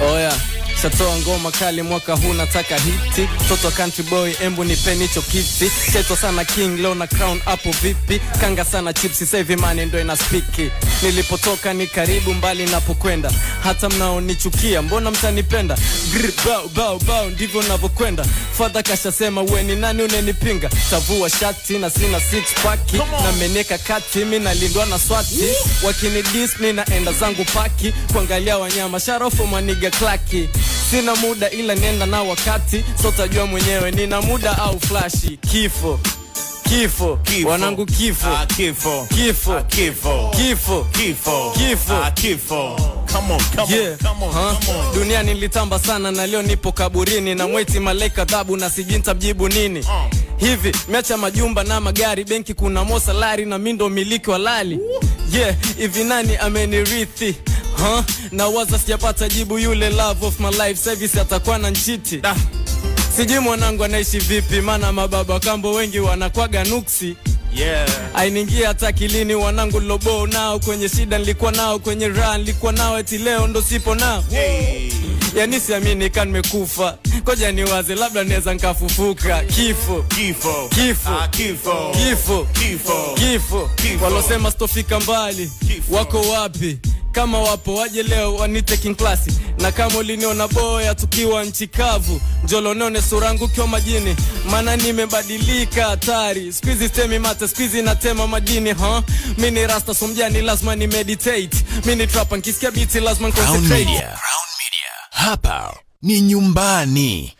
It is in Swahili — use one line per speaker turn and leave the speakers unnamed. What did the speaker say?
Oya, shatoa ngoma kali mwaka huu nataka hiti. Toto country boy embu nipeni hicho kiti. Cheto sana king low na crown hapo vipi. Kanga sana chipsi save money ndo ina speaki. Nilipotoka ni karibu mbali napokwenda. Hata mnaonichukia mbona mtanipenda. Grr bow bow bow ndivyo navyokwenda. Father kashasema wewe ni nani unenipinga. Tavua shati na sina six pack na meneka kati mimi nalindwa na swati. Wakini Disney naenda zangu paki kuangalia wanyama sharafu maniga klaki. Sina muda ila nenda na wakati. So tajua mwenyewe nina muda au flashi. Kifo Kifo, wanangu kifo.
Kifo.
Kifo.
Kifo.
Kifo.
Kifo.
Kifo.
Kifo. Come on, come
yeah.
on, come on, come on.
Dunia nilitamba sana na leo nipo kaburini. Na mweti malaika dhabu na sijinta mjibu nini. Hivi, meacha majumba na magari. Benki kuna mosalari na mindo miliki walali. Yeah, hivi nani amenirithi? Na waza sijapata jibu yule love of my life. Service atakuwa na nchiti. Sijui mwanangu anaishi vipi. Mana mababa kambo wengi wanakwaga nuksi.
Yeah.
Ainingia hata kilini wanangu lobo nao. Kwenye shida nilikuwa nao, kwenye raha nilikuwa nao. Eti leo ndo sipo nao.
Hey.
Yani siamini kan mekufa. Koja niwaze labda neza nkafufuka. Kifo.
Kifo.
Kifo.
Kifo.
Kifo.
Kifo.
Kifo.
Kifo.
Walosema stofika mbali.
Kifo.
Wako wapi? Kama wapo waje leo wanite king class. Na kama uliniona boya tukiwa nchi kavu, njolo none surangu kwa majini. Mana nimebadilika hatari. Squeezy stemi mate, squeezy natema madini. Mini rasta somjani lazima ni meditate. Mini trap nkisikia biti lazima concentrate.
Crown Media. Hapa ni nyumbani.